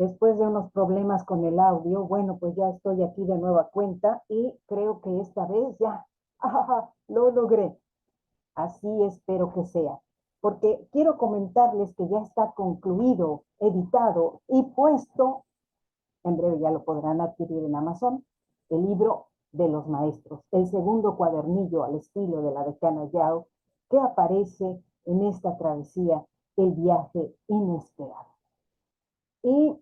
Después de unos problemas con el audio, bueno, pues ya estoy aquí de nueva cuenta y creo que esta vez ya lo logré. Así espero que sea, porque quiero comentarles que ya está concluido, editado y puesto, en breve ya lo podrán adquirir en Amazon, el libro de los maestros, el segundo cuadernillo al estilo de la decana Yao, que aparece en esta travesía, el viaje inesperado. Y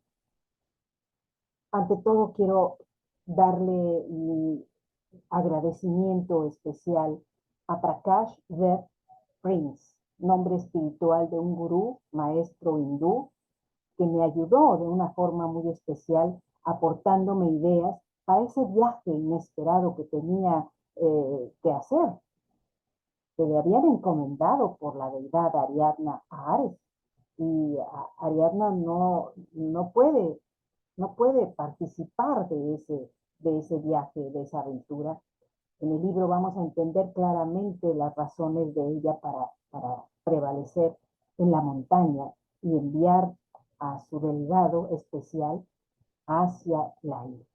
ante todo quiero darle mi agradecimiento especial a Prakash Dev Prince, nombre espiritual de un gurú, maestro hindú, que me ayudó de una forma muy especial aportándome ideas para ese viaje inesperado que tenía que hacer, que le habían encomendado por la deidad Ariadna a Ares. Y Ariadna no puede participar de ese viaje, de esa aventura. En el libro vamos a entender claramente las razones de ella para prevalecer en la montaña y enviar a su delegado especial hacia la isla.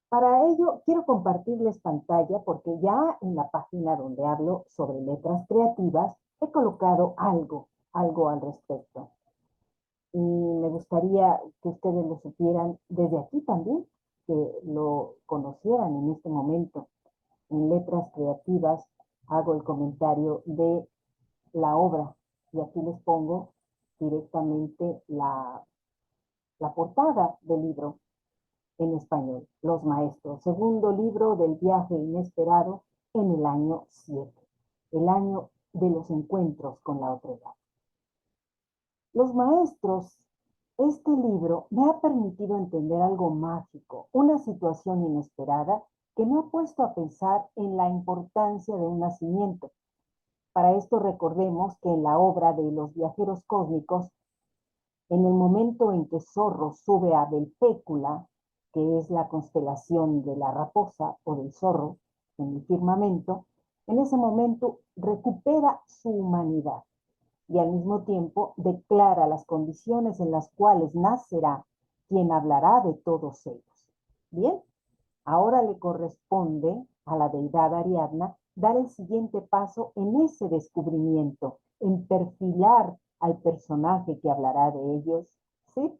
Para ello, quiero compartirles pantalla porque ya en la página donde hablo sobre letras creativas he colocado algo al respecto. Y me gustaría que ustedes lo supieran desde aquí también, que lo conocieran en este momento. En letras creativas hago el comentario de la obra y aquí les pongo directamente la portada del libro en español, Los Maestros, segundo libro del viaje inesperado en el año 7, el año de los encuentros con la otredad. Los Maestros, este libro me ha permitido entender algo mágico, una situación inesperada que me ha puesto a pensar en la importancia de un nacimiento. Para esto recordemos que en la obra de Los Viajeros Cósmicos, en el momento en que Zorro sube a Belpécula, que es la constelación de la raposa o del zorro en el firmamento, en ese momento recupera su humanidad y al mismo tiempo declara las condiciones en las cuales nacerá quien hablará de todos ellos. Bien, ahora le corresponde a la deidad Ariadna dar el siguiente paso en ese descubrimiento, en perfilar al personaje que hablará de ellos. ¿Sí?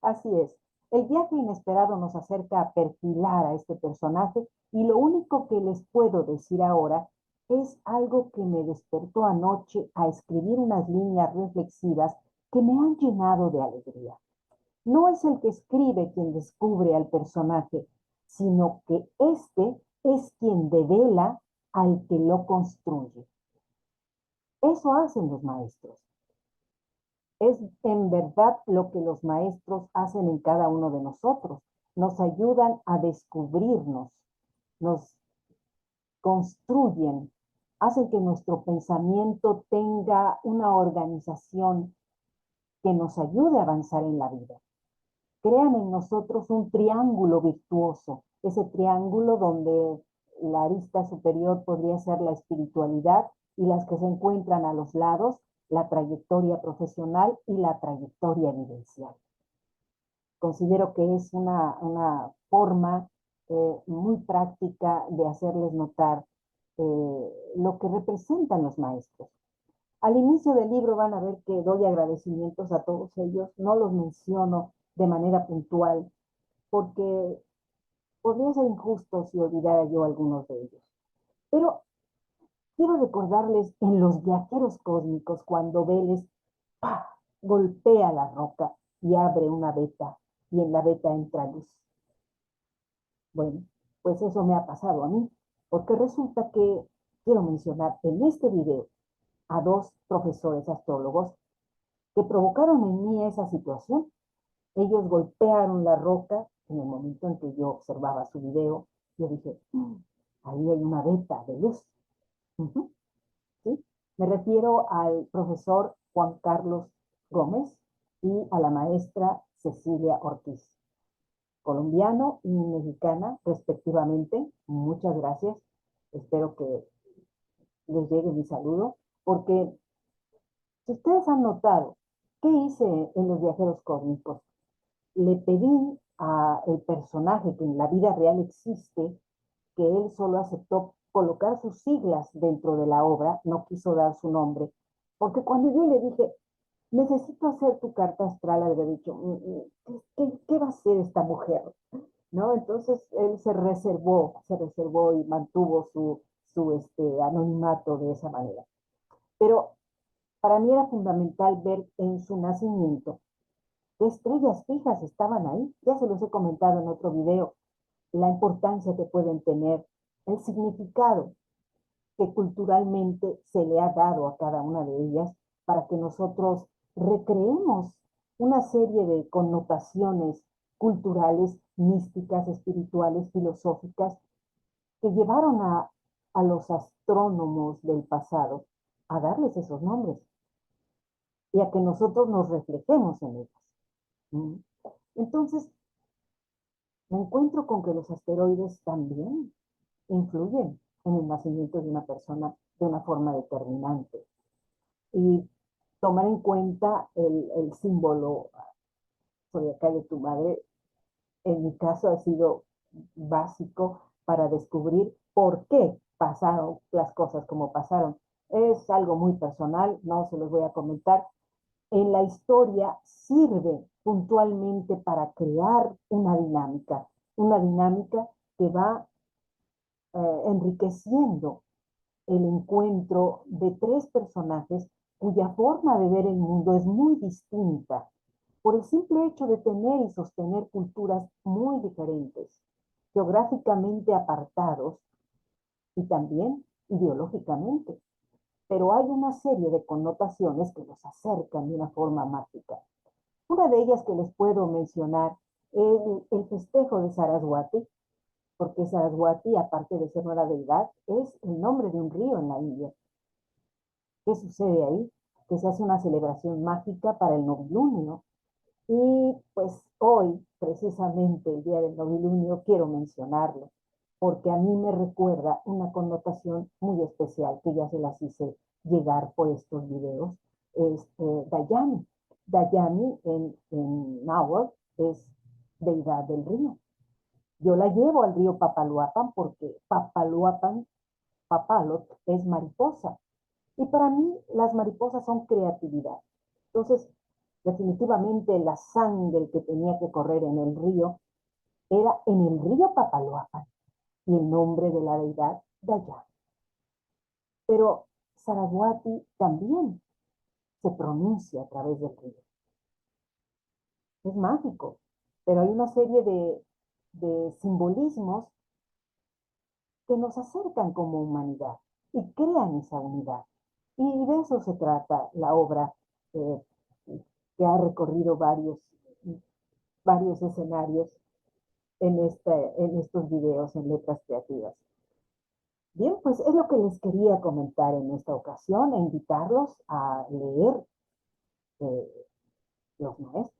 Así es. El viaje inesperado nos acerca a perfilar a este personaje y lo único que les puedo decir ahora es algo que me despertó anoche a escribir unas líneas reflexivas que me han llenado de alegría. No es el que escribe quien descubre al personaje, sino que éste es quien devela al que lo construye. Eso hacen los maestros. Es en verdad lo que los maestros hacen en cada uno de nosotros. Nos ayudan a descubrirnos, nos construyen, hacen que nuestro pensamiento tenga una organización que nos ayude a avanzar en la vida. Crean en nosotros un triángulo virtuoso, ese triángulo donde la arista superior podría ser la espiritualidad y las que se encuentran a los lados, la trayectoria profesional y la trayectoria vivencial. Considero que es una forma muy práctica de hacerles notar lo que representan los maestros. Al inicio del libro van a ver que doy agradecimientos a todos ellos, no los menciono de manera puntual, porque podría ser injusto si olvidara yo algunos de ellos. Pero quiero recordarles en Los Viajeros Cósmicos, cuando Vélez ¡pah!, golpea la roca y abre una veta, y en la veta entra luz. Bueno, pues eso me ha pasado a mí, porque resulta que quiero mencionar en este video a dos profesores astrólogos que provocaron en mí esa situación. Ellos golpearon la roca en el momento en que yo observaba su video. Yo dije, ahí hay una veta de luz. ¿Sí? Me refiero al profesor Juan Carlos Gómez y a la maestra Cecilia Ortiz, colombiano y mexicana respectivamente. Muchas gracias. Espero que les llegue mi saludo, porque si ustedes han notado, ¿Qué hice en Los Viajeros Cósmicos? Le pedí al personaje que en la vida real existe, que él solo aceptó colocar sus siglas dentro de la obra, no quiso dar su nombre, porque cuando yo le dije, necesito hacer tu carta astral, haber dicho, ¿qué va a hacer esta mujer? ¿No? Entonces él se reservó y mantuvo su anonimato de esa manera. Pero para mí era fundamental ver en su nacimiento qué estrellas fijas estaban ahí. Ya se los he comentado en otro video, la importancia que pueden tener, el significado que culturalmente se le ha dado a cada una de ellas para que nosotros recreemos una serie de connotaciones culturales, místicas, espirituales, filosóficas, que llevaron a los astrónomos del pasado a darles esos nombres y a que nosotros nos reflejemos en ellos. ¿Mm? Entonces, me encuentro con que los asteroides también influyen en el nacimiento de una persona de una forma determinante. Y tomar en cuenta el símbolo zodiacal de tu madre, en mi caso ha sido básico para descubrir por qué pasaron las cosas como pasaron. Es algo muy personal, no se los voy a comentar. En la historia sirve puntualmente para crear una dinámica que va enriqueciendo el encuentro de tres personajes cuya forma de ver el mundo es muy distinta por el simple hecho de tener y sostener culturas muy diferentes, geográficamente apartados y también ideológicamente. Pero hay una serie de connotaciones que los acercan de una forma mágica. Una de ellas que les puedo mencionar es el festejo de Saraswati, porque Saraswati, aparte de ser una deidad, es el nombre de un río en la India. ¿Qué sucede ahí? Que se hace una celebración mágica para el novilunio. Y pues hoy, precisamente el día del novilunio, quiero mencionarlo, porque a mí me recuerda una connotación muy especial que ya se las hice llegar por estos videos. Es Dayami. Dayami en náhuatl es deidad del río. Yo la llevo al río Papaloapan porque Papaloapan, papalot, es mariposa. Y para mí las mariposas son creatividad. Entonces, definitivamente la sangre que tenía que correr en el río era en el río Papaloapan y el nombre de la deidad Dayá. Pero Saraswati también se pronuncia a través del río. Es mágico, pero hay una serie de simbolismos que nos acercan como humanidad y crean esa unidad. Y de eso se trata la obra eh, que ha recorrido varios escenarios en estos videos en Letras Creativas. Bien, pues es lo que les quería comentar en esta ocasión e invitarlos a leer los maestros.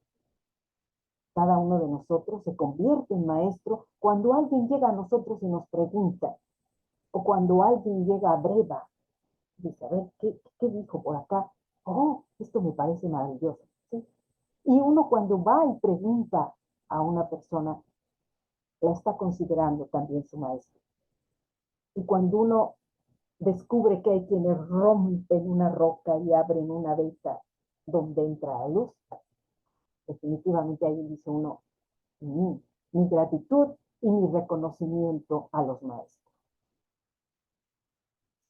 Cada uno de nosotros se convierte en maestro cuando alguien llega a nosotros y nos pregunta, o cuando alguien llega a Breva, dice, a ver, ¿qué dijo por acá? Oh, esto me parece maravilloso. ¿Sí? Y uno cuando va y pregunta a una persona, la está considerando también su maestro. Y cuando uno descubre que hay quienes rompen una roca y abren una veta donde entra la luz, definitivamente ahí dice uno, mi gratitud y mi reconocimiento a los maestros.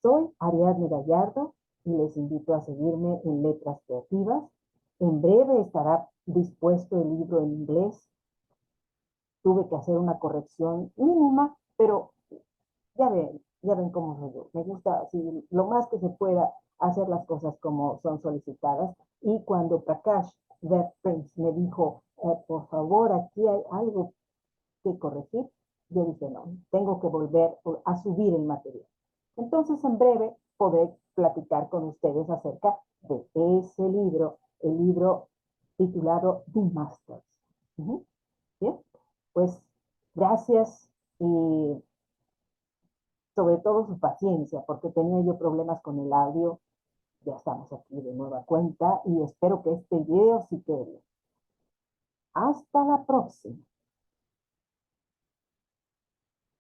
Soy Ariadne Gallardo y les invito a seguirme en Letras Creativas. En breve estará dispuesto el libro en inglés. Tuve que hacer una corrección mínima, pero ya ven cómo soy yo. Me gusta así, lo más que se pueda hacer las cosas como son solicitadas. Y cuando Prakash Prince me dijo, por favor, aquí hay algo que corregir, yo dije, no, tengo que volver a subir el material. Entonces, en breve, podré platicar con ustedes acerca de ese libro, el libro titulado The Masters. Bien, pues gracias y sobre todo su paciencia, porque tenía yo problemas con el audio Ya estamos aquí de nueva cuenta y espero que este video sí quede bien. Hasta la próxima.